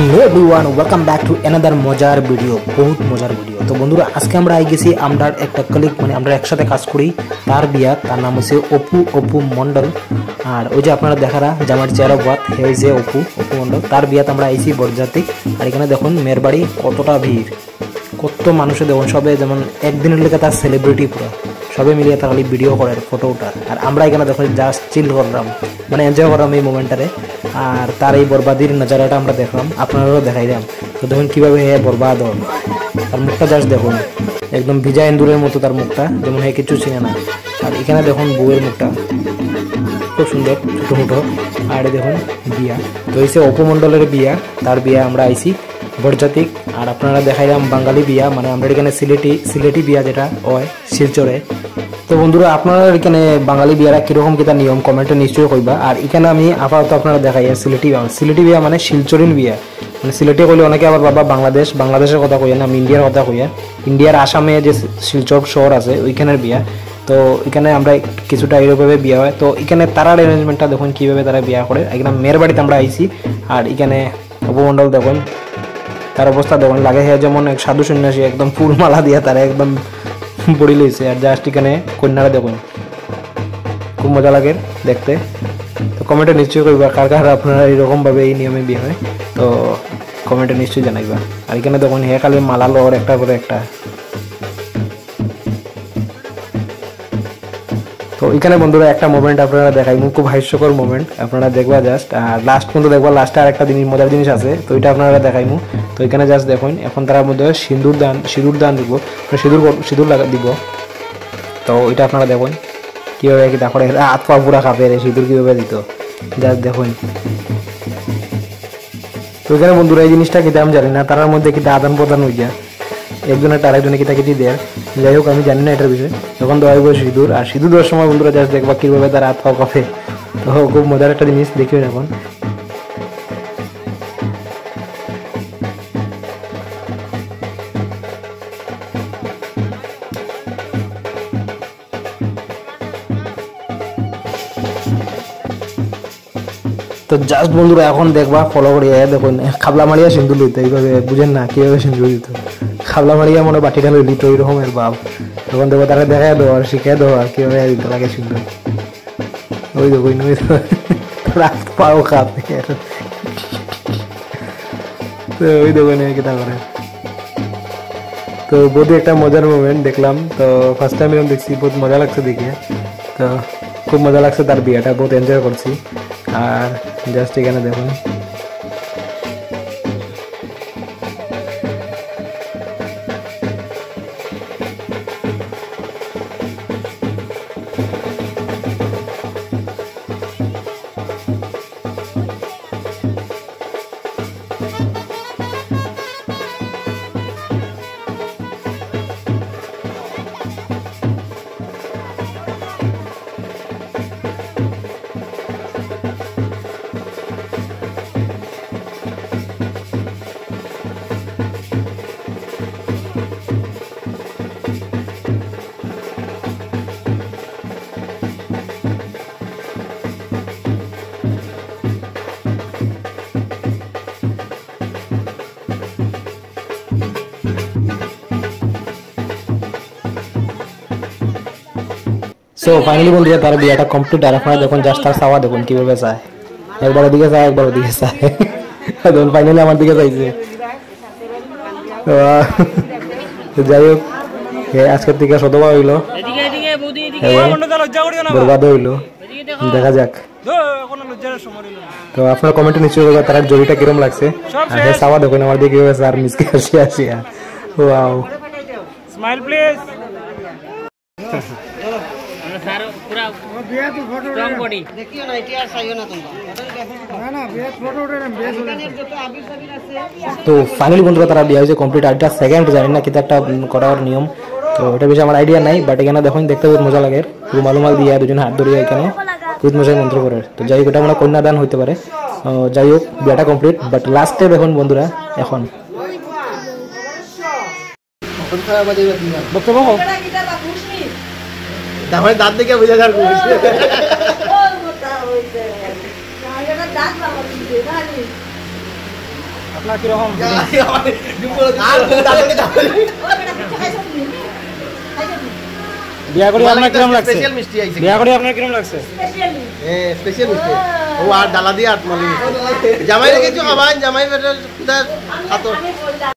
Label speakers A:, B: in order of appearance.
A: Hello everyone welcome back to another मजार video बहुत मजार भिडियो। तो बंधुरा आज के আমরা আই গেছি আমরা একটা কলিগ মানে আমরা একসাথে কাজ করি তার বিয়া, তার নাম হচ্ছে অপু মন্ডল। আর ওই যে আপনারা দেখারা জামার চেহারা বাত এই যে অপু মন্ডল, তার বিয়াতে আমরা আইছি বরযাত্রী। আর এখানে দেখুন মেয়ের বাড়ি কতটা ভিড়, কত মানুষে দেখুন সবে যেমন একদিনের লেগে তার সেলিব্রিটি পুরো সবে মিলিয়ে তার খালি ভিডিও করার ফটো ওঠার। আর আমরা এখানে দেখুন জাস্ট চিল করলাম মানে এনজয় করলাম এই মোমেন্টারে। আর তার এই বরবাদির নজারাটা আমরা দেখলাম, আপনারাও দেখাইলাম। তো দেখুন কীভাবে হে বরবাদ হল, তার মুখটা জাস্ট দেখুন একদম ভিজা এন্দুরের মতো তার মুখটা, যেমন হে কিছু চিনে না। আর এখানে দেখুন বউয়ের মুখটা খুব সুন্দর ছোটো মোটো। আর দেখুন বিয়া তো হয়েছে অপু মণ্ডলের বিয়া, তার বিয়া আমরা আইছি বরযাত্রী। আর আপনারা দেখাইলাম বাঙালি বিয়া মানে আমরা এখানে সিলেটি বিয়া যেটা হয় শিলচরে। তো বন্ধুরা আপনারা এখানে বাঙালি বিয়ারা কীরকম কী তার নিয়ম কমেন্টে নিশ্চয়ই কইবা। আর এখানে আমি আপাতত আপনারা দেখাই সিলেটি বিয়া মানে শিলচরিন বিয়া, মানে সিলেটি কইলে অনেকে আবার বাবা বাংলাদেশের কথা কইয়া না, আমি ইন্ডিয়ার কথা কইয়া। ইন্ডিয়ার আসামে যে শিলচর শহর আছে ওইখানের বিয়া। তো এখানে আমরা কিছুটা এইভাবে বিয়া হয়। তো এখানে তারার অ্যারেঞ্জমেন্টটা দেখুন কীভাবে তারা বিয়া করে। এখানে মেয়ের বাড়িতে আমরা আইছি। আর এখানে অপমণ্ডল দেখুন তার অবস্থা দেখুন লাগে হ্যাঁ যেমন এক সাধু সন্ন্যাসী, একদম ফুলমালা দিয়া তারা একদম পড়ি লইছে। আর জাস্ট এখানে কন্যারা দেখুন খুব মজা লাগে দেখতে। তো কমেন্টে নিশ্চয়ই করবা কার কার আপনারা এইরকমভাবে এই নিয়মে বিয়ে হয়, তো কমেন্টে নিশ্চয়ই জানাইবা। আর এখানে দেখুন হে খালি মালা লওয়ার একটা করে একটা। তো এখানে বন্ধুরা একটা মোমেন্ট আপনারা দেখাই, খুব হাস্যকর মোমেন্ট আপনারা দেখবা জাস্ট। আর লাস্ট পর্যন্ত দেখবা, লাস্টে আর একটা জিনিস মজার জিনিস আছে, তো এটা আপনারা দেখাইমু। তো এখানে জাস্ট দেখুন এখন তার মধ্যে সিঁদুর দান দিব, সিঁদুর লাগা দিব। তো এটা আপনারা দেখুন কীভাবে কি তারপরে হাত পা পুরা খাবে সিঁদুর কীভাবে দিত জাস্ট দেখুন। তো এখানে বন্ধুরা এই জিনিসটা কিন্তু আমি জানি না, তার মধ্যে কিন্তু আদান প্রদান হয়ে যায় একজনের একটা আরেকজনে কিতা কিছু দেয়। যাই হোক আমি জানি না এটার বিষয়ে। তখন দেওয়া হইব সিঁদুর, আর সিঁদুর দেওয়ার সময় বন্ধুরা জাস্ট দেখবা কীভাবে তার হাত পাও কাঁপে। তো খুব মজার একটা জিনিস দেখিও এখন। তো জাস্ট বন্ধুরা এখন দেখবা ফলো করিয়া দেখুন খাবলা মারিয়া সিঁদুর লইতে, এইভাবে বুঝেন না কীভাবে সিঁদুর দিত। খাবলা মারিয়া মনে বাটিটা লইলি তো ওইরকমের ভাব। তখন দেখবো তাকে দেখাই দেবো আর শিখাই দেবো আর কীভাবে দিতে লাগে সিঁদুর। ওই দেখুন রাত পাও খাবে। তো ওই দেখুন কেটা করে। তো বহুত একটা মজার মোমেন্ট দেখলাম। তো ফার্স্ট টাইম এরকম দেখছি, বহুত মজা লাগছে দেখিয়ে। তো খুব মজা লাগছে তার বিয়েটা, বহুত এনজয় করছি। আর জাস্ট এখানে দেখুন সো ফাইনালি বন্ধুরা তার বিয়েটা কমপ্লিট। আর আপনারা দেখুন জাস্ট তার চাওয়া দেখুন কীভাবে চায়, একবার ওদিকে চায় একবার ওদিকে চায়। দেখুন ফাইনালি আমার দিকে চাইছে। তো যাই হোক আজকের থেকে শতবা হইলো, বরবাদ হইলো, দেখা যাক। তো আপনার কমেন্টে নিশ্চয়ই করবেন তার জড়িটা কিরম লাগছে। আর হে চাওয়া দেখুন আমার দিকে কীভাবে চায়, আর মিসকে আসি। Wow smile please. তো ফাইনালি বন্ধুরা তারা বিয়ে হয়েছে কমপ্লিট। আর এটা সেকেন্ড জানি না কিন্তু একটা করার নিয়ম, তো এটা বেশি আমার আইডিয়া নাই। বাট এখানে দেখুন দেখতে বহুত মজা লাগে, রুমাল দিয়ে দুজন হাত ধরিয়ে এখানে বহুত মজার মন্ত্র করে। তো যাই হোক এটা মানে কন্যাদান হইতে পারে। যাই হোক বিয়েটা কমপ্লিট। বাট লাস্টে দেখুন বন্ধুরা এখন বক্তব্য তারপরে দাঁত দেখে বোঝা যার আপনার কিরকম বিয়া করে আপনার কিরকম লাগছে?
B: স্পেশাল মিষ্টি আইছে,
A: বিয়া করে আপনার কিরকম লাগছে?
B: স্পেশাল মিষ্টি। ও আর ডালা দিয়ে আটমলি জামাই রেখেছো খাবান, জামাই বেটার